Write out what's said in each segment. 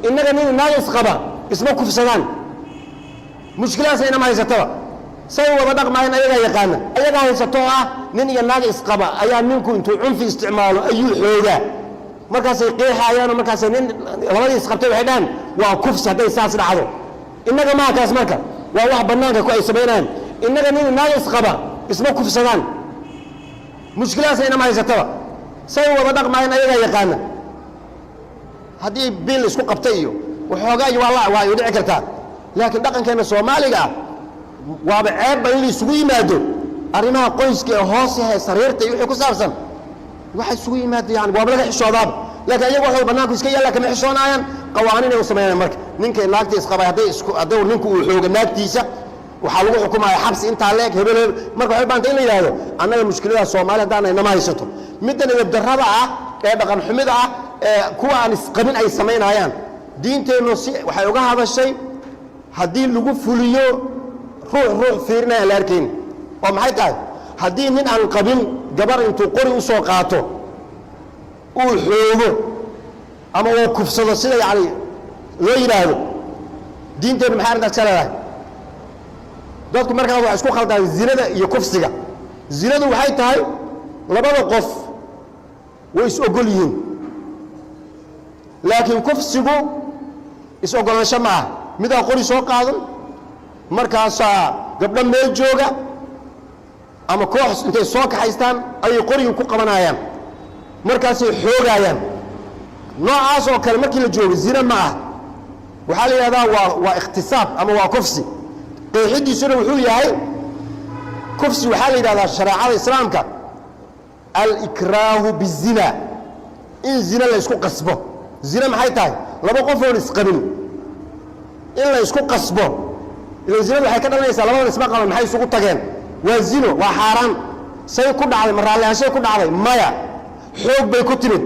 إنك نين ناقص قبا اسمه كفسدان مشكلة سينا ما يستوى سوى بدق معين أيها يقانا أيها يستوى نين ناقص قبا أيها منكم أنتم عنف استعماله أي حوجة مركز قيحة أيانا مركز نين رمضي يسقبتوا وحدان وكفس هذا يساس العضو إنك ما كاس مركز وواحد بناك كويس بينان إنك نين ناقص قبا اسمه كفسدان مشكلة سينا ما يستوى سوى بدق معين أيها يقانا هذه بيل اسكو قبتيو وحوجاي والله ويدعي كرتان لكن دقن كان الصومالي وابعاب اللي سوي مادو أرينا قيس كهوسها سريرته يحكي كسافسن واحد سوي مادو يعني وابلغ حشوضاب لكن أيه واحد بناكو يسكي يلا كم حشون عيان قوانين وسمينا مرك نينك ناقتي اسقبا هذي أدور نينكو وحوج ناقتيسا وحلوه حكومة حبس أنت عليك هبل مرك حب أنت إلي هذا أنا المشكلة الصومالي دانا إنما يسطو مدة الدرابة دقن حميدة كوا نسقبين أي سمين عيان دين تنوسي وحيوجا هذا الشيء هدي اللي فوليو روح فيرنا لاركين ومحيطها هدي من عن قبل جبر انتو قري وسوقاته وحوله أما هو كفصل السنة يعني لا يراهو دين تن محارنا كسلة دوتكم مركز أبو عسكو خالد الزنا يكفصجا الزنا وحيطها لبلا قف ويسوقلين لكن كفصجو يسوقلنا شمعة ماذا قولي سوق هذا مركز قبل ما يجوجا أما كوحس أنت سوق حيستان أي قري يكون قمنايا مركز حوجايا نوع عاصو كلمة كل جوج زين معه وحالي هذا واختصاب أما وكفسي قيد يسوي وحوي هاي كفسي وحالي هذا الشريعة الإسلام كا الإكراه بالزنا إن الزنا لا يسكو قصبه زنا ما حيتاي لا بقفه ونسقبل إلا يسكو قصبه إذا الزنا waxay ka dhalanaysaa labada isma qaban maxay isugu tageen waa zino waa xaraan say ku dhacday maraalaanshay ku dhacday maya xoog bay ku timid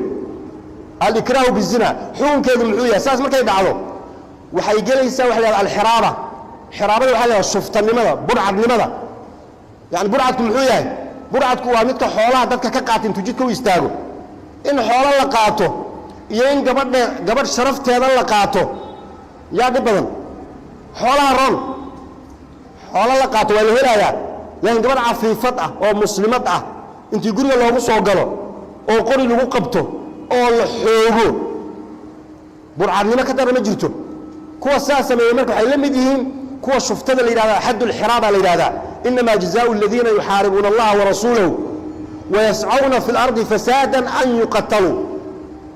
al-ikraahu bizina xukunkeedu muxuu yahay saas markay dhacdo waxay gelaysaa waxa la yiraahdo al-xiraaba xiraabada waxa la yiraahdo shuftanimada burcadnimada yani burcadku muxuu yahay burcadku waa midka xoolaha dadka ka qaatin tujidka u istaago in xoolo la qaato iyo in gabadh sharafteeda la qaato yaa dhib badan xoolaha ron xoolo la qaato waa la helayaa laakiin gabadh cafiifad ah oo muslimad ah intii guriga loogu soo galo oo qori lagu qabto oo la xoogo burcadnimo ka daran ma jirto kuwa saa sameeyay marka waxay la mid yihiin kuwa shuftada la yiraahdo xadul xiraaba la yiraahdo inma jazaa'u alladhina yuharibuna allaha wa rasulahu wa yas'auna fil ardi fasadan an yuqtalu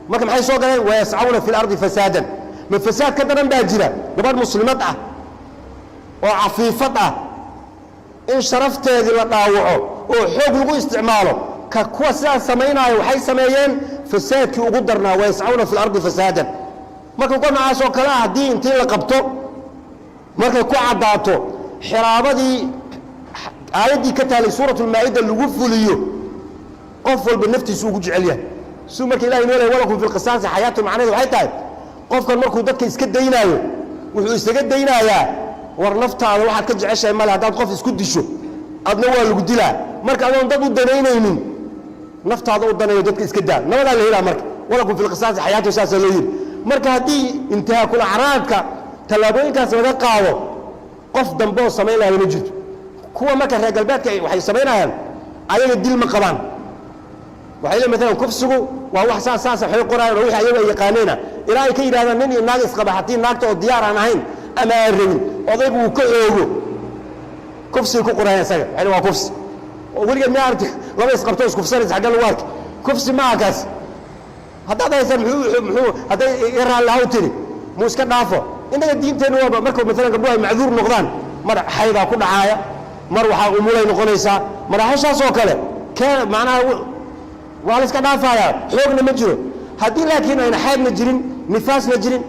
marka maxay soo galeen wa yas'auna fil ardi fasadan ma fasaad ka daran baa jira gabadh muslimad ah oo cafiifad ah in sharafteedii la dhaawaco oo xoog lagu isticmaalo ka kuwa sidaas samaynayo waxay sameeyeen fasaadkii ugu darnaa wa yas'auna fil ardi fasadan marka ku noocaas oo kale ah haddii intii la qabto markay ku caddaato xiraabadii aayaddii ka taalay suuratu lmaa'ida lagu fuliyo qof walba naftiisu ugu jecel yahay suu marka ilahay noo leeyahay walakum fi lqisaasi xayaatu macnaheedu waxay tahay qofkan markuu dadka iska daynaayo wuxuu isaga daynayaa war naftaada waxaad ka jeceshahay male haddaad qof isku disho adna waa lagu dilaa marka adoon dad u danaynaynin naftaada u danayo dadka iska daa nabadaa la helaa marka walakum fi lqisaasi xayaatu saasaa loo yidhi marka haddii intihaakul acraadka tallaabooyinkaas laga qaado qof dambe oo samayn lahaa ma jirto kuwa marka reer galbeedka waxay samaynayaan ayaga dil ma qabaan waxay leeyihiin maalan kufsigu waa wax saas waxay qorayaan oo wixii ayaga ay yaqaaneen ilaa ay ka yiraahdaan nin iyo naag isqaba haddii naagta oo diyaar aan ahayn ama aan rabin odaygu uu ka oogo kufsiga ku qorayaan isaga yani waa kufsi oo weligeed ma aragti laba isqabto iskufsanaysa xagga lagu arki kufsi ma akaas haddaad haysan muxuu hadday iraan lahaw tiri muu iska dhaafo innaga diinteennu waaba marka maalan gabdhuhu ay macduur noqdaan mar xaydaa ku dhacaaya mar waxaa umulay noqonaysaa madaxashaas oo kale kee macnaha waa la iska dhaafayaa xoogna ma jiro haddii laakiin ayna xaydna jirin nifaasna jirin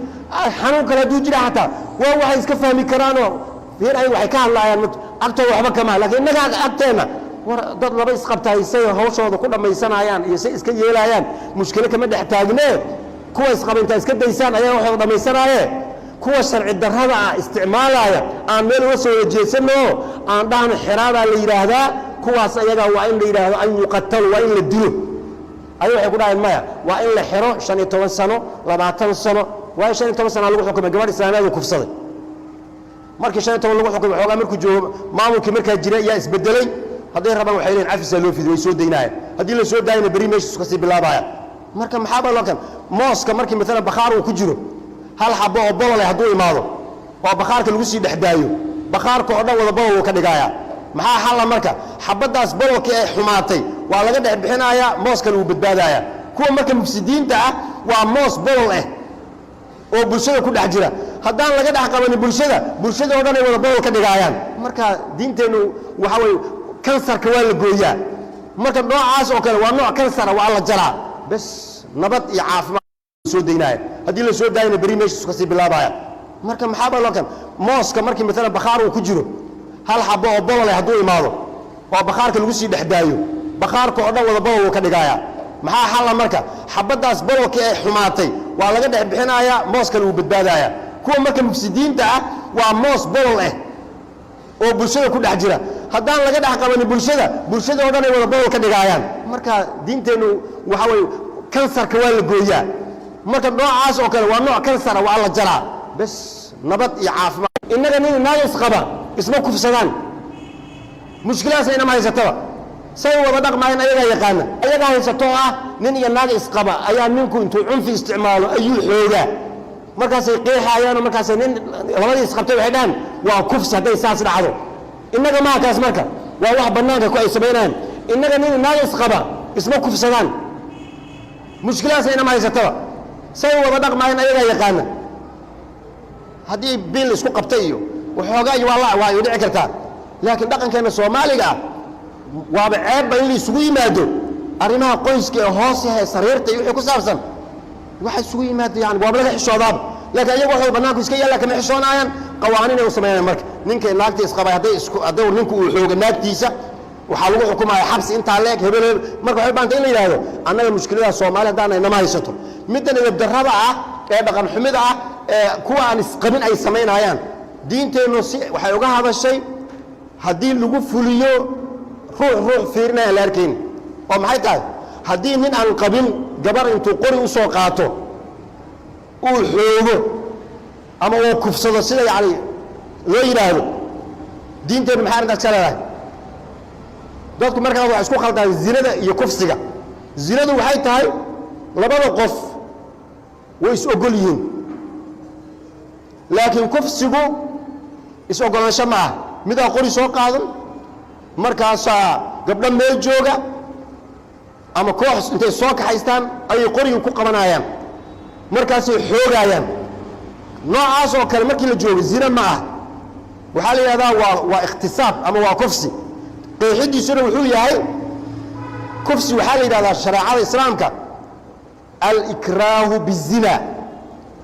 xanuun kale hadduu jira xataa waa waxay iska fahmi karaanoo fiir ay waxay ka hadlaayaan agtooda waxba kama laakiin innaga agteenna war dad laba isqabtaay say hawshooda ku dhammaysanayaan iyo say iska yeelayaan mushkilo kama dhex taagnee kuwa isqabinta iska daysaan ayaa waxooda dhammaysanaaye kuwa sharci darrada ah isticmaalaya aan meel uga soo jeedsano aan dhahno xiraabaa la yidhaahdaa kuwaas ayaga waa in la yidhaahdo an yuqatalu waa in la dilo ayuu waxay ku dhahayn maya waa in la xiro 15 sano 20 sano waayo 15 sano lagu xukumay gabadh islaamiyad oo kufsaday markii 15 lagu xukumay xoogaa markuu joogo maamulkii markaa jira ayaa isbedelay hadday rabaan waxay leeyihiin cafis loo fidiyo way soo deynayaan haddii la soo daayna bari meesha iska sii bilaabaya marka maxaa baa loo kan mooska markii mesela bakhaar uu ku jiro hal xabo oo bolol hadduu imaado oo bakhaarka lagu sii dhexdaayo bakhaarka oo dhan wada bolol uu ka dhigaya maxaa xalla marka xabadaas bololkii ay xumaatay waa laga dhex bixinayaa mooskana uu badbaadaya kuwa marka mufsidiinta ah waa moos bolol ah oo bulshada ku dhex jira haddaan laga dhex qabanin bulshada oo dhan ay wada bolol ka dhigayaan marka diinteennu waxa weeye kansarka waa la gooyaa marka noocaas oo kale waa nooc kansara waa la jaraa bas nabad iyo caafimaad soo deynaya haddii la soo daayna bari meesha iska sii bilaabaya marka maxaa baa loo kan mooska markii mesela bakhaar uu ku jiro hal xabo oo bolol hadduu imaado oo bakhaarka lagu sii dhexdaayo bakhaarka oo dhan wada bolol uu ka dhigaya maxaa xalla marka xabadaas bololkii ay xumaatay waa laga dhex bixinayaa mooskana uu badbaadaya kuwa marka mufsidiinta ah waa moos bolol ah oo bulshada ku dhex jira haddaan laga dhex qabanin bulshada oo dhan ay wada bolol ka dhigayaan marka diinteennu waxa weeye kansarka waa la gooyaa marka noocaas oo kale waa nooc kansara waa la jaraa bas nabad iyo caafimaad innaga nin naag isqaba isma kufsadaan mushkilaas inama haysataba say wada dhaqmaayeen ayagaa yaqaana ayagaa haysatoo ah nin iyo naag isqaba ayaa ninku intuu cunfi isticmaalo ayuu xoogaa markaasay qeexayaanoo markaasay nin labadii isqabtay waxay dhahaan waa kufsi hadday saas dhacdo innaga maaha kaas marka waa wax bannaanka ku ay samaynayaan innaga nin naag isqaba isma kufsadaan mushkilaas inama haysataba say wada dhaqmaayeen ayagaa yaqaana haddii bil isku qabtay iyo waxoogaa iyo waa dhici kartaa laakiin dhaqankeenna soomaaliga ah waaba ceebba in la isugu yimaado arrimaha qoyska ee hoos yahay sariirta iyo wixii ku saabsan waxa isugu yimaado yani waaba laga xishoodaaba laakiin iyagu waxay bannaanku iska yaalla kama xishoonayaan qawaaniin ay u samaynayaan marka ninka naagta isqabay hadday ninku uu xooga naagtiisa waxaa lagu xukumaya xabsi intaa leeg hebel marka waxay baanta in la yidhaahdo annaga mushkiladaha soomaali haddaan inama haysato middan edabdarrada ah ee dhaqan xumida ah ee kuwa aan isqabin ay samaynayaan diinteennu si waxay uga hadashay haddii lagu fuliyo ruux fiirinaya aan la arkayn oo maxay tahay haddii nin aan qabin gabar intuu qori u soo qaato uu xoogo ama uu kufsado sida yani loo yidhaahdo diinteennu maxay arrintaas ka leedahay dadku markaas waxay isku khaldaan zinada iyo kufsiga zinadu waxay tahay labada qof way is ogol yihiin laakiin kufsigu is ogolaansho ma aha midaa qori soo qaadan markaasaa gabdho meel jooga ama koox intay soo kaxaystaan ayay qorigii ku qabanayaan markaasay xoogayaan noocaas oo kale markii la joogo zina ma ah waxaa la yidhahdaa waa ikhtisaab ama waa kufsi qeexidiisuna wuxuu yahay kufsi waxaa la yidhahdaa shareecada islaamka alikraahu bizina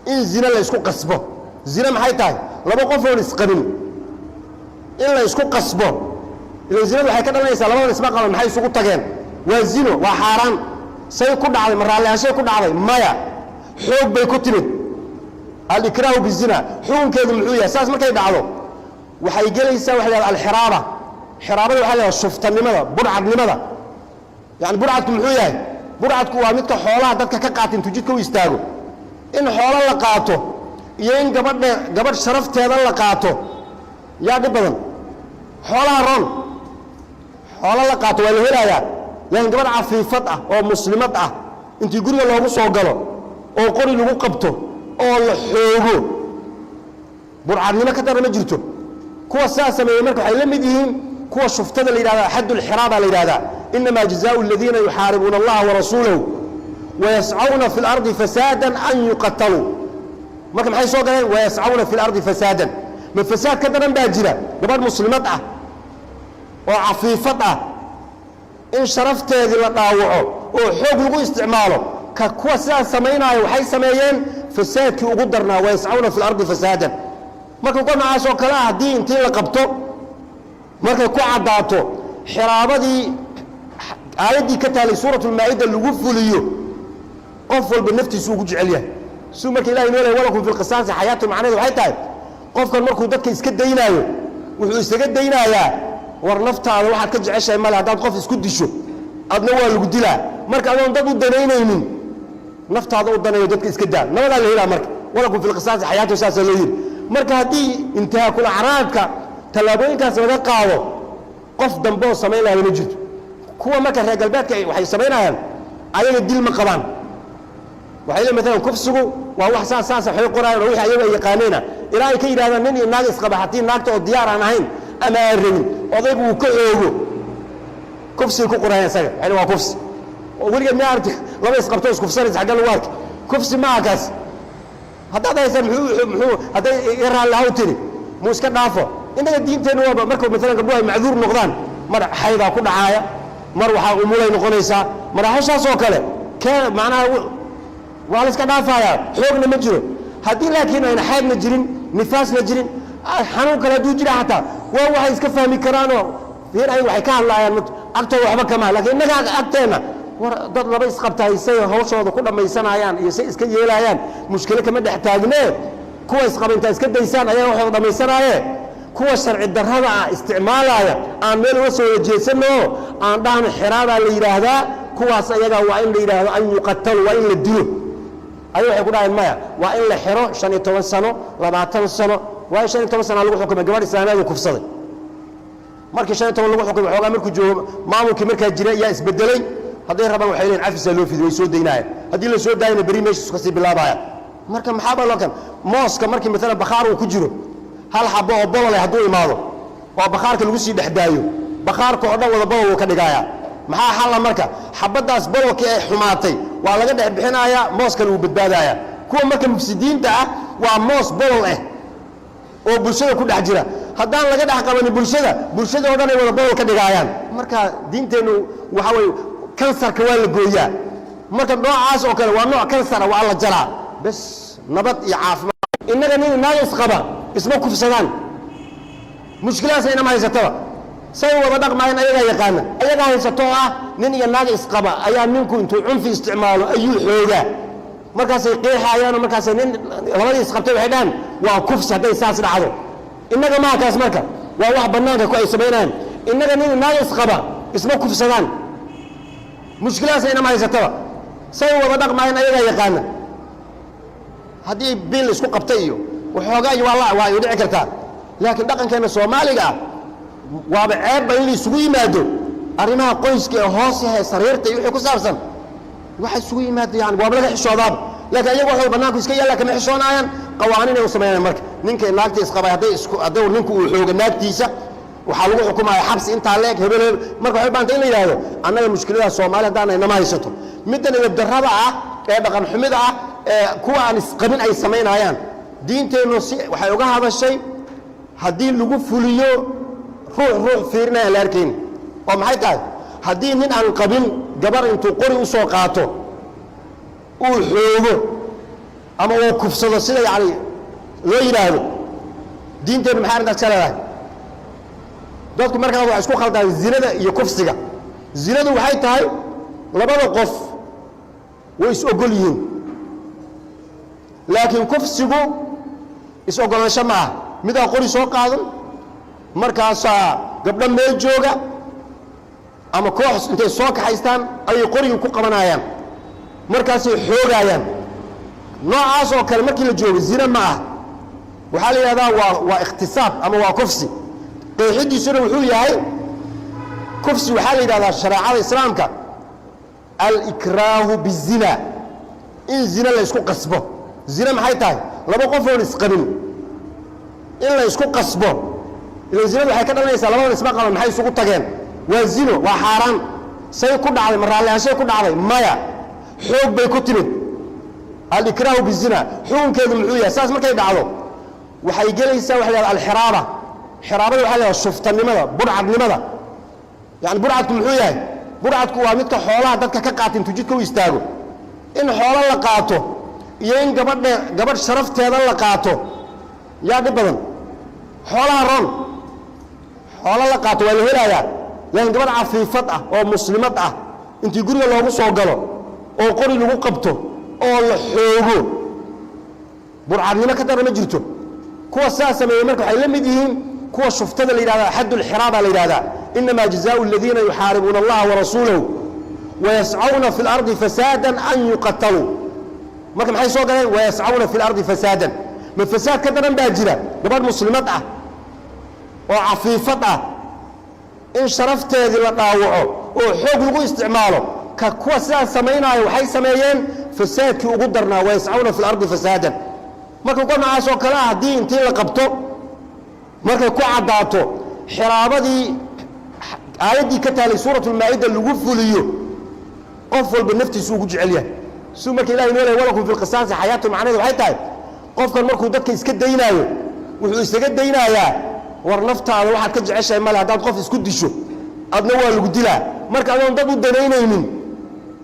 in zina la isku qasbo zina maxay tahay laba qof oon isqabin in la isku qasbo ila zinadu waxay ka dhalanaysaa labadan isma qaban maxay isugu tageen waa zino waa xaaraan say ku dhacday ma raallihaanshay ku dhacday maya xoog bay ku timid alikraahu bizina xukunkeedu muxuu yahay saas markay dhacdo waxay gelaysaa waxa la yidhahda alxiraaba xiraabada waxaa la yidhahda shuftanimada burcadnimada yani burcadku muxuu yahay burcadku waa midka xoolaha dadka ka qaata intuu jidka u istaago in xoolo la qaato iyo in gabadh sharafteeda la qaato yaa dhib badan xoolaha roon xoolo la qaato waa la helayaa laakiin gabadh cafiifad ah oo muslimad ah intii guriga loogu soo galo oo qori lagu qabto oo la xoogo burcadnimo ka dara ma jirto kuwa saa sameeyey marka waxay la mid yihiin kuwa shuftada la yidhahda xaddu lxiraaba la yidhahdaa inamaa jazaau aladiina yuxaaribuuna allaha warasuulahu wayascawna fi lardi fasaadan an yuqataluu marka maxay soo galeen wayascawna fi lardi fasaadan ma fasaad ka daran baa jira gabadh muslimad ah oo cafiifad ah in sharafteedii la dhaawaco oo xoog lagu isticmaalo ka kuwa sidaas samaynaayo waxay sameeyeen fasaadkii ugu darnaa wayascawna fi lardi fasaadan marka kuwa noocaas oo kale ah haddii intii la qabto markay ku caddaato xiraabadii aayaddii ka taalay suuratulmaa'ida lagu fuliyo qof walba naftiisu ugu jecel yahay suu marka ilahay noo lehay walakum fi lqisaasi xayaatu macnaheedu waxay tahay qofkan markuu dadka iska daynaayo wuxuu isaga daynayaa war naftaada waxaad ka jeceshahay male haddaad qof isku disho adna waa lagu dilaa marka adoon dad u danaynaynin naftaada u danayo dadka iska daa nabadaa la helaa marka walakum fil qisaasi xayaatu saasa loo yiri marka haddii intaha kula caraadka tallaabooyinkaas laga qaado qof dambe oo samaynaya ma jirto kuwa marka reer galbeedka waxay samaynayaan ayaga dil ma qabaan waxay leeyihiin مثلا kufsigu waa wax saas waxay qorayaan oo wixii ayaga yaqaanayna ilaa ay ka yiraahdaan nin iyo naag isqaba hatii naagta oo diyaar aan ahayn ama aan rabin odaygu uu ka oogo kufsigu ku qorayaan isaga yani waa kufsi oo weliga ma aragti laba isqabto isku fsaris xagga lagu arki kufsi ma akaas haddaad haysan muxuu hadday iraan lahaw tiri muu iska dhaafo innaga diinteenu waa marka مثلا gabdhuhu ay macduur noqdaan mar xaydaa ku dhacaaya mar waxaa umulay noqonaysaa maraaxishaas oo kale macnaha waa la iska dhaafayaa xoogna ma jiro haddii laakiin ayna xaydna jirin nifaasna jirin xanuun kale hadduu jira xataa waa waxay iska fahmi karaanoo fiir ay waxay ka hadlaayaan agtooda waxba kama laakiin innaga agteenna war dad laba isqabtaay say hawshooda ku dhammaysanayaan iyo say iska yeelayaan mushkilo kama dhex taagnee kuwa isqaba intaa iska daysaan ayaa waxooda dhammaysanaaye kuwa sharci darrada ah isticmaalaya aan meel uga soo jeedsano aan dhahno xiraadaa la yidhaahdaa kuwaas ayaga waa in la yidhaahdo an yuqatalu waa in la dilo ayaga waxay ku dhaheen maya waa in la xiro 15 sano 20 sano waa 15 sano lagu xukumay gabadh islaamiyeed oo kufsaday markii 15 lagu xukumay xoogaa markuu joogo maamulkii markaa jira ayaa isbedelay hadday rabaan waxay leeyihiin cafisa loo fidiyo way soo daynayaan haddii la soo daayna beri meesha ka sii bilaabaya marka maxaa baa loo kan mooska markii مثلا bakhaar uu ku jiro hal xabo oo bolole hadduu imaado oo bakhaarka lagu sii dhexdaayo bakhaarka oo dhan wada bolol uu ka dhigayaa maxaa xalla marka xabadaas bololkii ay xumaatay waa laga dhex bixinayaa mooskana uu badbaadayaa kuwa marka mufsidiinta ah waa moos bolol ah oo bulshada ku dhex jira haddaan laga dhex qabanin bulshada oo dhan ay wada bolol ka dhigaayaan marka diinteennu waxa weeye kansarka waa la gooyaa marka noocaas oo kale waa nooc kansara waa la jalaa bas nabad iyo caafimaad innaga nin naag isqaba isma kufsadaan mushkilaas inama haysataba say wada dhaqmayaan ayagaa yaqaana ayagaa haysatoo ah nin iyo naag isqaba ayaa ninku intuu cunfi isticmaalo ayuu xoogaa markaasay qeexayaanoo markaasay nin labadii isqabtay waxay dhahaan waa kufsi hadday saas dhacdo innaga maa kaas marka waa wax bannaanka ku ay samaynayaan innaga nin naag isqaba isma kufsadaan mushkilaas inama haysataba say wada dhaqmayaan ayagaa yaqaana haddii bil isku qabtay iyo waxoogaa iyo waa dhici kartaa laakiin dhaqankeena Soomaaliga ah waaba ceebba in la isugu yimaado arrimaha qoyska ee hoos yahay sariirta iyo wixii ku saabsan waxa isugu yimaado yani waaba laga xishoodaa laakiin ayagu waxay banaanku iska yaala kama xishoonayaan qawaaniin ay u sameeyaan marka ninka naagta isqabay hadday ninku uu xooga naagtiisa waxaa lagu xukumayaa xabsi intaa leeg hebel marka waxay baanta in la yidhaahdo annaga mushkilada Soomaaliya haddaan inama haysato middan idab darrada ah ee dhaqan xumida ah ee kuwa aan isqabin ay samaynayaan diinteennu waxay uga hadashay haddii lagu fuliyo ruux fiirinaya la arkayn oo maxay tahay haddii nin aan qabin gabar intuu qori u soo qaato uu xoogo ama uu kufsado sida yani loo yidhaahdo diinteennu maxay arrintaas ka leedahay dadku markaa waxay isku khaldaan zinada iyo kufsiga zinadu waxay tahay labada qof way is ogol yihiin laakiin kufsigu is ogolaansho ma aha midaa qori soo qaadan markaasaa gabdho meel jooga ama koox intay soo kaxaystaan ayay qorigii ku qabanayaan markaasay xoogayaan noocaas oo kale markii la joogo zina ma aha waxaa la yidhahdaa waa ikhtisaab ama waa kufsi qeexidiisuna wuxuu yahay kufsi waxaa la yidhahdaa shareecada islaamka alikraahu bizina in zina la isku qasbo zina maxay tahay laba qof oon isqabin in la isku qasbo ila zinadu waxay ka dhalanaysaa labadan isma qaban maxay isugu tageen waa zino waa xaaraan say ku dhacday maraalaanshay ku dhacday maya xoog bay ku timid alikraahu bizina xukunkeedu muxuu yahay saas markay dhacdo waxay gelaysaa waxa la yidhahdaa alxiraaba xiraabada waxaa la yidhahdaa shuftanimada budhcadnimada yani budhcadku muxuu yahay budhcadku waa midka xoolaha dadka ka qaata intuu jidka u istaago in xoolo la qaato iyo in gabadh sharafteeda la qaato yaa dhib badan xoolaha roon xoolo la qaato waa la helayaa laakiin gabadh cafiifad ah oo muslimad ah intii guriga loogu soo galo oo qori lagu qabto oo la xoogo burcadnimo ka dara ma jirto kuwa saa sameeyey marka waxay la mid yihiin kuwa shuftada la yidhahda xaddu lxiraaba la yidhahdaa inamaa jazaau aladiina yuxaaribuuna allaha warasuulahu wayascawna fi lardi fasaadan an yuqataluu marka maxay soo galeen wayascawna fi lardi fasaadan ma fasaad ka daran baa jira gabadh muslimad ah oo cafiifad ah in sharafteedii la dhaawaco oo xoog lagu isticmaalo ka kuwa sidaas samaynaayo waxay sameeyeen fasaadkii ugu darnaa wayascawna fi lardi fasaadan marka kuwa noocaas oo kale ah haddii intii la qabto markay ku caddaato xiraabadii aayaddii ka taalay suuratulmaa'ida lagu fuliyo qof walba naftiisu ugu jecel yahay suu marka ilahay noo lehay walakum fi lqisaasi xayaatu macnaheedu waxay tahay qofkan markuu dadka iska daynaayo wuxuu isaga daynayaa war naftaada waxaad ka jeceshahay male haddaad qof isku disho adna waa lagu dilaa marka adoon dad u danaynaynin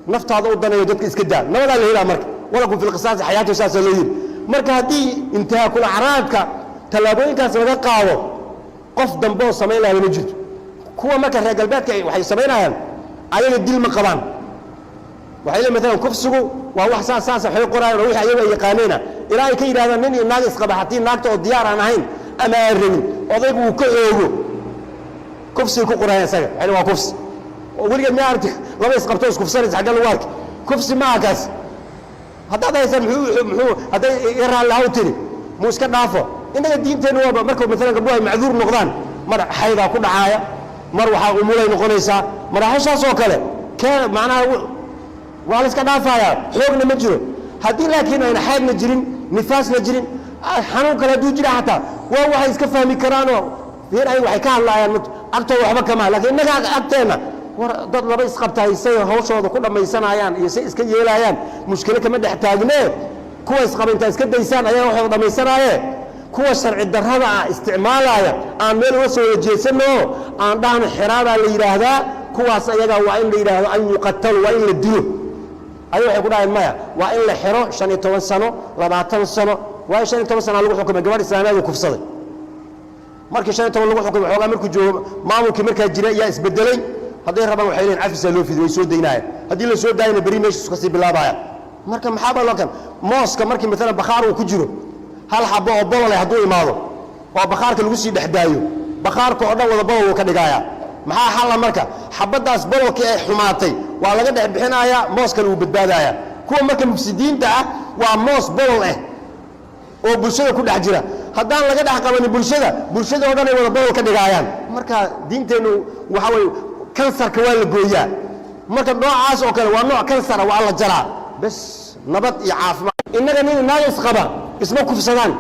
naftaada u danayo dadka iska daa nabadaa la helaa marka walakum fi lqisaasi xayaatu saasaa loo yidhi marka haddii intihaakul acraadka tallaabooyinkaas laga qaado qof dambe oo samayn lahaa ma jirto kuwa marka reer galbeedka waxay samaynayaan ayaga dil ma qabaan waxay leeyihin maalan kufsigu waa wax saasa waxay qorayaan oo wixii ayagu ay yaqaaneenah ilaa ay ka yidhahdaan nin iyo naag isqaba haddii naagta oo diyaar aan ahayn ama aan rabin odaygu uu ka oogo kufsigay ku qorayaan isaga waxay waa kufsi oo weligeed miyaa arti laba isqabto iskufsanaysa xagga lagu arki kufsi maaha kaas haddaad haysaan muxuu hadday i raallihaw tiri muu iska dhaafo innaga diinteennu waaba marka maalan gabdhuhu ay macduur noqdaan mar xaydaa ku dhacaaya mar waxaa umulay noqonaysaa maraaxishaas oo kale macnaha waa la iska dhaafayaa xoogna ma jiro haddii laakiin ayna xaydna jirin nifaasna jirin xanuun kale hadduu jira xataa waa waxay iska fahmi karaanoo fiir ay waxay ka hadlaayaan agtooda waxba kama laakiin innaga agteenna war dad laba isqabtahay say hawshooda ku dhammaysanayaan iyo say iska yeelayaan mushkilo kama dhex taagnee kuwa isqaba intaa iska daysaan ayaa waxooda dhammaysanaaye kuwa sharci darrada ah isticmaalaya aan meel uga soo wajeesanno aan dhahno xiraabaa la yidhaahdaa kuwaas ayaga waa in la yidhaahdo an yuqatalu waa in la dilo ayaga waxay ku dhaheen maya waa in la xiro 15 sano 20 sano waayo 15 sano lagu xukumay gabadh islaamiyeed oo kufsaday markii 15 lagu xukumay xoogaa markuu joogo maamulkii markaa jira ayaa isbedelay hadday rabaan waxay leeyihin cafisa loo fidiyo way soo daynaayeen haddii la soo daayana beri meeshiisu kasii bilaabaaya marka maxaa baa loo kan mooska markii maalan bakhaar uu ku jiro hal xabo oo bolole hadduu imaado oo bakhaarka lagu sii dhex daayo bakhaarka oo dhan wada bolol uu ka dhigaaya maxaa xalla marka xabaddaas bololkii ay xumaatay waa laga dhex bixinayaa mooskana uu badbaadaya kuwa marka mufsidiinta ah waa moos bolol ah oo bulshada ku dhex jira haddaan laga dhex qabanin bulshada oo dhan ay wada bolol ka dhigaayaan marka diinteennu waxa weeye kansarka waa la gooyaa marka noocaas oo kale waa nooc kansara waa la jaraa bas nabad iyo caafimaad innaga nin naag isqaba isma kufsadaan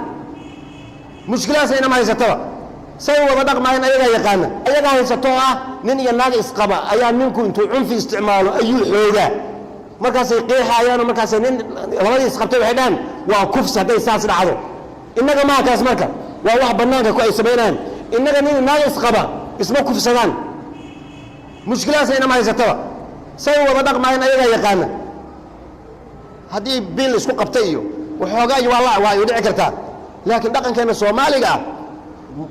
mushkilaas inama haysataba say wada dhaqmaayeen ayagaa yaqaana ayagaa haysatoo ah nin iyo naag isqaba ayaa ninku intuu cunfi isticmaalo ayuu xoogaa markaasay qeexaayaanoo markaasay nin labadii isqabtay waxay dhahaan waa kufsi hadday saas dhacdo innaga maaha kaas marka waa wax bannaanka ku ay samaynayaan innaga nin naag isqaba isma kufsadaan mushkilaas inama haysataba say wada dhaqmaayeen ayagaa yaqaana haddii bil isku qabtay iyo waxoogaa iyo waa dhici kartaa laakiin dhaqankeenna soomaaliga ah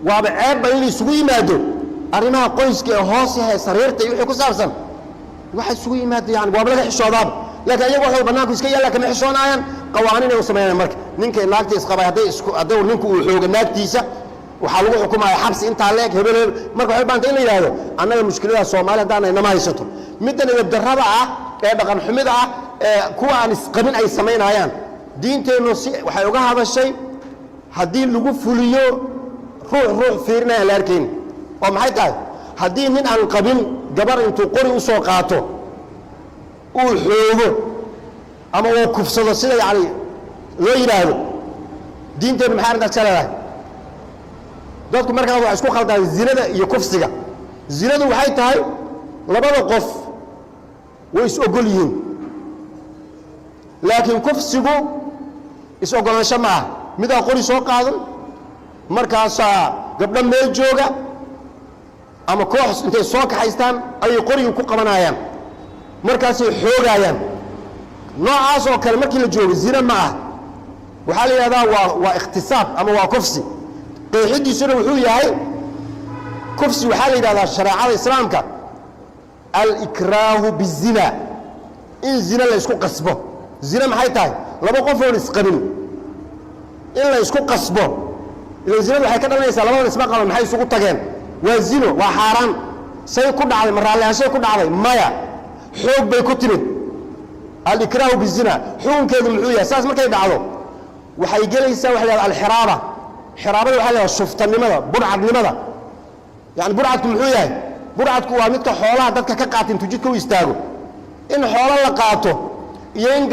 waaba ceebba in la isugu yimaado arrimaha qoyska ee hoos yahay sariirta iyo wixii ku saabsan waxa isugu yimaado yani waaba laga xishoodaaba laakiin ayagu waxay bannaanku iska yaalla kama xishoonaayaan qawaaniin ay u samaynayaan marka ninkay naagta isqabay hadday ninku uu xooga naagtiisa waxaa lagu xukumaya xabsi intaa leeg hebel marka waxay baanta in la yidhaahdo annaga mushkiladaha soomaali haddaan inama haysato middan idabdarrada ah ee dhaqan xumida ah ee kuwa aan isqabin ay samaynayaan diinteennu si waxay uga hadashay haddii lagu fuliyo ruux fiirinaya aan la arkayn oo maxay tahay haddii nin aan qabin gabar intuu qori u soo qaato uu xoogo ama uu kufsado sida yani loo yidhaahdo diinteennu maxay arrintaas ka leedahay dadku markaas waxay isku khaldaan zinada iyo kufsiga zinadu waxay tahay labada qof way is ogol yihiin laakiin kufsigu is ogolaansho ma aha midaa qori soo qaadan markaasaa gabdho meel jooga ama koox intay soo kaxaystaan ayay qorigii ku qabanayaan markaasay xoogaayaan noocaas oo kale markii la joogo zina ma ah waxaa la yidhahdaa waa ikhtisaab ama waa kufsi qeexidiisuna wuxuu yahay kufsi waxaa la yidhahdaa shareecada islaamka alikraahu bizina in zina la isku qasbo zina maxay tahay laba qof oon isqabin in la isku qasbo ila zinadu waxay ka dhalanaysaa labadan isma qaban maxay isugu tageen waa zino waa xaaraan say ku dhacday maraalaanshay ku dhacday maya xoog bay ku timid alikraahu bizina xukunkeedu muxuu yahay saas markay dhacdo waxay gelaysaa waxa la yidhahdaa alxiraaba xiraabada waxa la yidhahdaa shuftanimada burcadnimada yani burcadku muxuu yahay burcadku waa midka xoolaha dadka ka qaata intuu jidka u istaago in xoolo la qaato iyo in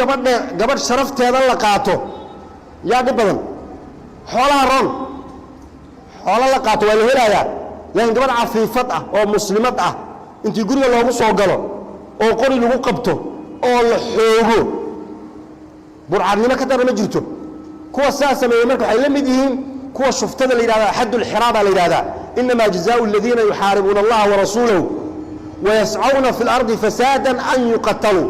gabadh sharafteeda la qaato yaa dhib badan xoolaha roon xoolo la qaato waa la helayaa laakiin gabadh cafiifad ah oo muslimad ah intii guriga loogu soo galo oo qori lagu qabto oo la xoogo burcadnimo ka dara ma jirto kuwa saa sameeyey marka waxay la mid yihiin kuwa shuftada la yidhahda xaddu lxiraaba la yidhahdaa inamaa jazaau aladiina yuxaaribuuna allaha warasuulahu wayascawna fi lardi fasaadan an yuqataluu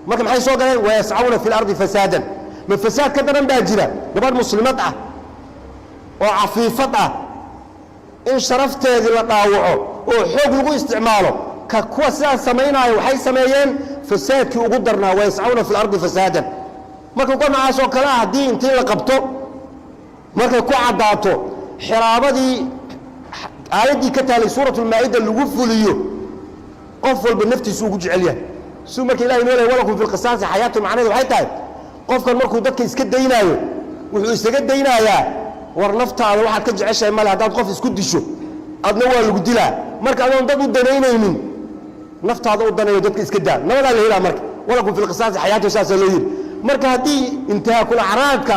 marka maxay soo galeen wayascawna fi lardi fasaadan ma fasaad ka daran baa jira gabadh muslimad ah oo cafiifad ah in sharafteedii la dhaawaco oo xoog lagu isticmaalo ka kuwa sidaas samaynaayo waxay sameeyeen fasaadkii ugu darnaa wayascawna fi lardi fasaadan marka kuwa noocaas oo kale ah haddii intii la qabto markay ku caddaato xiraabadii aayaddii ka taalay suuratulmaa'ida lagu fuliyo qof walba naftiisu ugu jecel yahay suu marka ilahay noo lehay walakum fi lqisaasi xayaatu macnaheedu waxay tahay qofkan markuu dadka iska daynaayo wuxuu isaga daynayaa war naftaada waxaad ka jeceshahay male haddaad qof isku disho adna waa lagu dilaa marka adoon dad u danaynaynin naftaada u danayo dadka iska daa nabadaa la helaa marka walakum fi lqisaasi xayaatu saasaa loo yidhi marka haddii intihaakul acraadka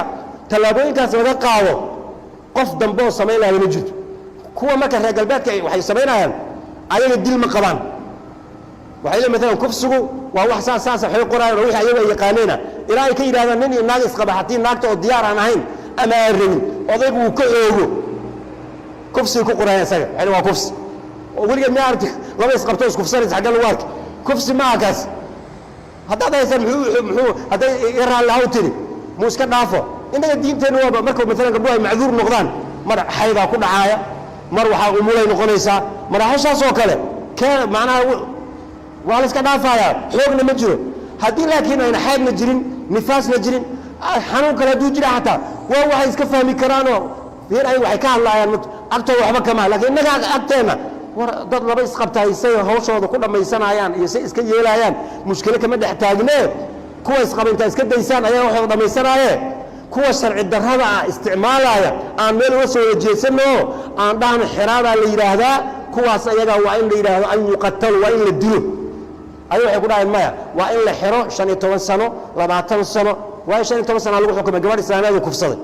tallaabooyinkaas laga qaado qof dambe oo samayn lahaa ma jirto kuwa marka reer galbeedka waxay samaynayaan ayaga dil ma qabaan waxay leeyihin maalan kufsigu waa wax saasa waxay qorayaan oo wixii ayagu ay yaqaaneenah ilaa ay ka yidhahdaan nin iyo naag isqaba haddii naagta oo diyaar aan ahayn ama aan rabin odaygu uu ka oogo kufsiga ku qorayaan isaga waxay waa kufsi oo weligeed ma aragti laba isqabto iskufsanaysa xagga lagu arki kufsi maaha kaas haddaad haysaan muxuu hadday i raallihaw tiri muu iska dhaafo innaga diinteenna waaba marka maalan gabdhuhu ay macduur noqdaan mar xaydaa ku dhacaaya mar waxaa umulay noqonaysaa maraaxishaas oo kale macnaha waa la iska dhaafayaa xoogna ma jiro haddii laakiin ayna xaydna jirin nifaasna jirin xanuun kale hadduu jira xataa waa waxay iska fahmi karaanoo fiir ay waxay ka hadlaayaan agtooda waxba kama laakiin innaga agteenna war dad laba isqabtaay say hawshooda ku dhammaysanayaan iyo say iska yeelayaan mushkilo kama dhex taagnee kuwa isqaba intaa iska daysaan ayaa waxooda dhammaysanaaye kuwa sharci darrada ah isticmaalaya aan meel uga soo wajeesanno aan dhahno xiraabaa la yidhaahdaa kuwaas ayaga waa in la yidhaahdo an yuqatalu waa in la dilo ayaga waxay ku dhaheen maya waa in la xiro 15 sano 20 sano waayo 15 sano lagu xukumay gabadh islaamiyeed oo kufsaday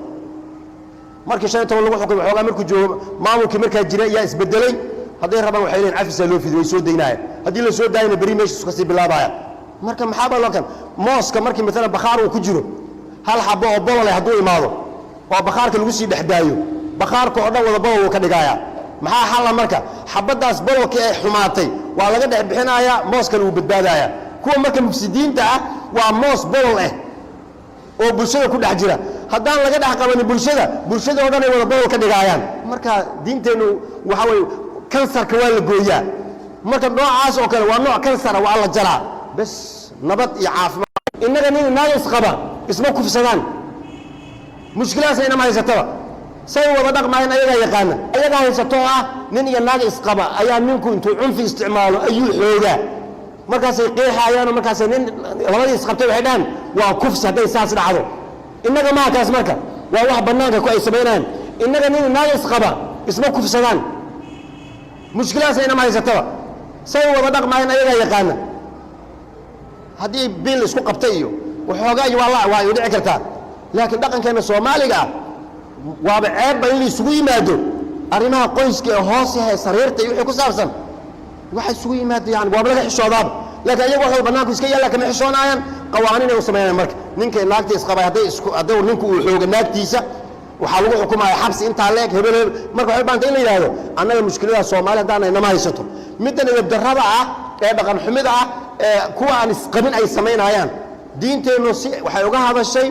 markii 15 lagu xukumay xoogaa markuu joogo maamulkii markaa jira ayaa isbedelay hadday rabaan waxay leeyihin cafisa loo fidiyo way soo daynaayeen haddii la soo daayana beri meeshiisu kasii bilaabaaya marka maxaa baa loo kan mooska markii maalan bakhaar uu ku jiro hal xabo oo bolole hadduu imaado oo bakhaarka lagu sii dhex daayo bakhaarka oo dhan wada bolol uu ka dhigaaya maxaa xalla marka xabaddaas bololkii ay xumaatay waa laga dhex bixinayaa mooskana uu badbaadaaya kuwa marka mufsidiinta ah waa moos bolol ah oo bulshada ku dhex jira haddaan laga dhex qabanin bulshada oo dhan ay wada bolol ka dhigaayaan marka diinteennu waxa weeye kansarka waa la gooyaa marka noocaas oo kale waa nooc kansara waa la jalaa bas nabad iyo caafimaad innaga nin naag isqaba isma kufsadaan mushkilaas inama haysataba say wada dhaqmaayeen ayagaa yaqaana ayagaa haysatoo ah nin iyo naag isqaba ayaa ninku intuu cunfi isticmaalo ayuu xoogaa markaasay qeexaayaanoo markaasay nin labadii isqabtay waxay dhahaan waa kufsi hadday saas dhacdo innaga maha kaas marka waa wax bannaanka ku ay samaynayaan innaga nin naag isqaba isma kufsadaan mushkilaas inama haysataba say wada dhaqmaayeen ayagaa yaqaana haddii bil isku qabtay iyo waxoogaa iyo waa dhici kartaa laakiin dhaqankeenna soomaaliga ah waaba ceebba in la isugu yimaado arrimaha qoyska ee hoos yahay sariirta iyo wixii ku saabsan waxa isugu yimaado yani waaba laga xishoodaaba laakiin ayagu waxooda bannaanku iska yaalla kama xishoonaayaan qawaaniin ay u samaynayaan marka ninkay naagta isqabay hadduu ninku uu xooga naagtiisa waxaa lagu xukumaya xabsi intaa leeg hebel marka waxay baanta in la yidhaahdo annaga mushkiladaha soomaali haddaan inama haysato middan edabdarrada ah ee dhaqan xumida ah ee kuwa aan isqabin ay samaynayaan diinteennu si waxay uga hadashay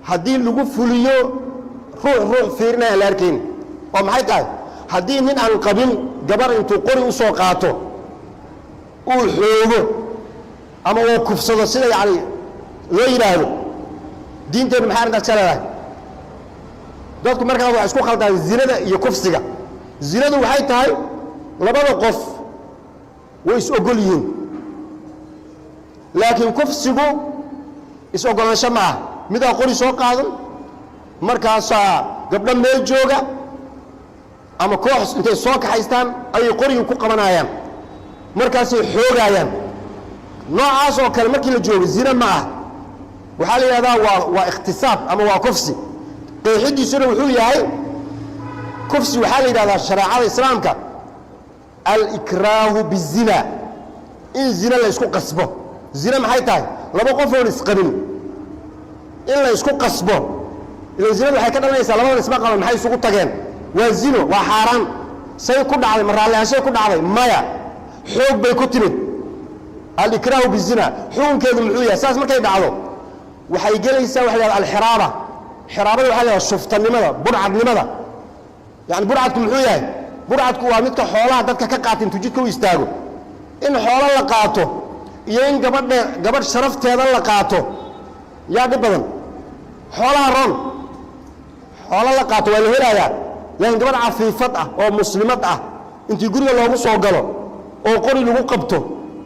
haddii lagu fuliyo ruux fiirinaya la arkayn oo maxay tahay haddii nin aan qabin gabar intuu qori u soo qaato uu xoogo ama uu kufsado sida yani loo yidhaahdo diinteennu maxay arrintaas ka leedahay dadku markaa waa isku khaldaan zinada iyo kufsiga zinadu waxay tahay labada qof way is ogol yihiin laakiin kufsigu is ogolaansho ma ah midaa qori soo qaadan markaasaa gabdho meel jooga ama koox intay soo kaxaystaan ayay qoriga ku qabanayaan markaasay xoogayaan noocaas oo kale markii la joogo zina ma ah waxaa la yidhahdaa waa ikhtisaab ama waa kufsi qeexidiisuna wuxuu yahay kufsi waxaa la yidhahdaa shareecada islaamka alikraahu bizina in zina la isku qasbo zina maxay tahay laba qof oon isqabin in la isku qasbo ila zinadu waxay ka dhalanaysaa labadan isma qaban maxay isugu tageen waa zino waa xaaraan say ku dhacday ma raalliaanshay ku dhacday maya xoog bay ku timid alikraahu bizina xukunkeedu muxuu yahay saas markay dhacdo waxay gelaysaa waxa la yidhahda alxiraaba xiraabada waxaa la yidhahda shuftanimada budhcadnimada yani budhcadku muxuu yahay budhcadku waa midka xoolaha dadka ka qaata intuu jidka u istaago in xoolo la qaato iyo in gabadh sharafteeda la qaato yaa dhib badan xoolaha roon xoolo la qaato waa la helayaa laakiin gabadh cafiifad ah oo muslimad ah intii guriga loogu soo galo oo qori lagu qabto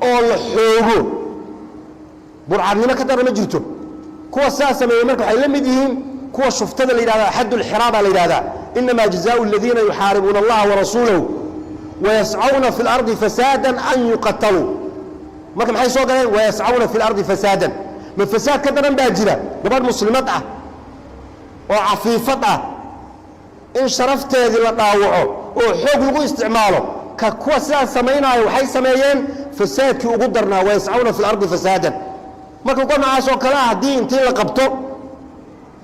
oo la xoogo burcadnimo ka darna ma jirto kuwa saa sameeyey marka waxay la mid yihiin kuwa shuftada la yidhahda xaddu lxiraaba la yidhahdaa inamaa jazaau aladiina yuxaaribuuna allaha warasuulahu wayascawna fi lardi fasaadan an yuqataluu marka maxay soo galeen wayascawna fi lardi fasaadan ma fasaad ka daran baa jira gabadh muslimad ah oo cafiifad ah in sharafteedii la dhaawaco oo xoog lagu isticmaalo ka kuwa sidaas samaynaayo waxay sameeyeen fasaadkii ugu darnaa wayascawna fi lardi fasaadan marka kuwa noocaas oo kale ah haddii intii la qabto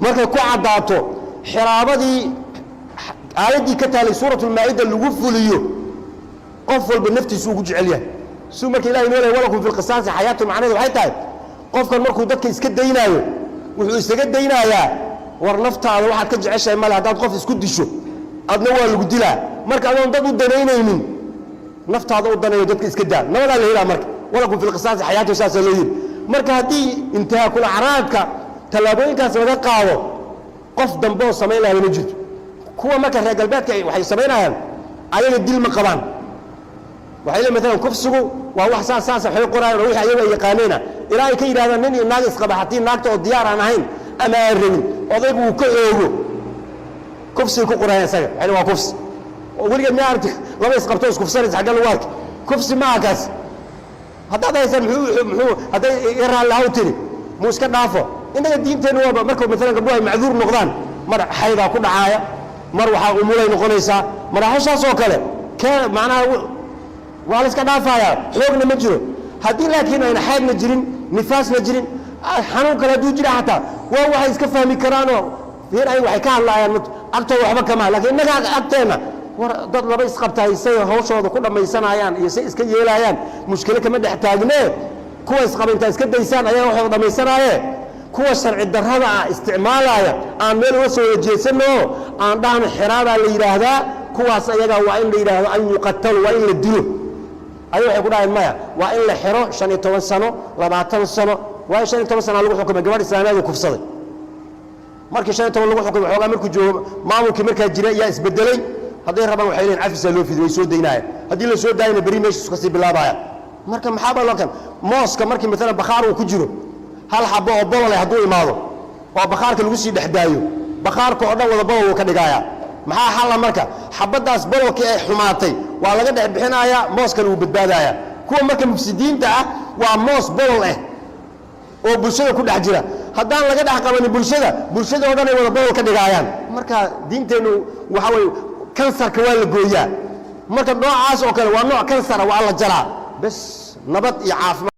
markay ku caddaato xiraabadii aayaddii ka taalay suurat ulmaa'ida lagu fuliyo qof walba naftiisu ugu jecel yahay suu marka ilahay noo lehay walakum fi lqisaasi xayaatu macnaheedu waxay tahay qofkan markuu dadka iska daynaayo wuxuu isaga daynayaa war naftaada waxaad ka jeceshahay male haddaad qof isku disho adna waa lagu dilaa marka adoon dad u danaynaynin naftaada u danayo dadka iska daa nabadaa la helaa marka walakum fi lqisaasi xayaatu saasaa loo yidhi marka haddii intihaakul acraadka tallaabooyinkaas laga qaado qof dambe oo samayn lahaa ma jirto kuwa marka reer galbeedka waxay samaynayaan ayaga dil ma qabaan waxay leeyihin maalan kufsigu waa wax saasa waxay qorayaan oo wixii ayaga ay yaqaaneenah ilaa ay ka yidhahdaan nin iyo naag isqaba haddii naagta oo diyaar aan ahayn ama aan rabin odaygu uu ka oogo kufsiga ku qorayaan isaga waxay waa kufsi oo weligeed ma aragti laba isqabto iskufsanaysa xagga lagu arki kufsi maaha kaas haddaad haysan muxuu hadday iraallahaw tiri muu iska dhaafo innaga diinteennu waaba marka maalan gabdhuhu ay macduur noqdaan mar xaydaa ku dhacaaya mar waxaa umulay noqonaysaa maraaxishaas oo kale kee macnaha waa la iska dhaafayaa xoogna ma jiro haddii laakiin ayna xaydna jirin nifaasna jirin xanuun kale hadduu jira xataa waa waxay iska fahmi karaanoo fiir ay waxay ka hadlaayaan agtooda waxba kama laakiin innaga agteenna war dad laba isqabtahay say hawshooda ku dhammaysanayaan iyo say iska yeelaayaan mushkilo kama dhex taagnee kuwa isqaba intaa iska daysaan ayaa waxooda dhammaysanaaye kuwa sharci darrada ah isticmaalaya aan meel uga soo wajeesanoo aan dhahno xiraabaa la yidhaahdaa kuwaas ayaga waa in la yidhaahdo an yuqatalu waa in la dilo ayaga waxay ku dhaheen maya waa in la xiro 15 sano 20 sano waa 15 sano lagu xukumay gabadh islaamiyeed kufsaday markii 15 lagu xukumay xoogaa markuu joogo maamulkii markaa jira yaa isbedelay hadday rabaan waxay leeyihiin cafisa loo fidiyo way soo daynaayeen haddii la soo daayana beri meeshiisu kasii bilaabaya marka maxaa baa lookan mooska markii maalan bakhaar uu ku jiro hal xabo oo bolole hadduu imaado oo bakhaarka lagu sii dhex daayo bakhaarka oo dhan wada bolol uu ka dhigayaa maxaa xalla marka xabaddaas bololkii ay xumaatay waa laga dhex bixinayaa mooskan uu badbaadayaa kuwa marka mufsidiinta ah waa moos bolol ah oo bulshada ku dhex jira haddaan laga dhex qabanin bulshada oo dhan ay wada bolol ka dhigaayaan marka diinteennu waxa weeye kansarka waa la gooyaa marka noocaas oo kale waa nooc kansara waa la jaraa bas nabad iyo caafimaad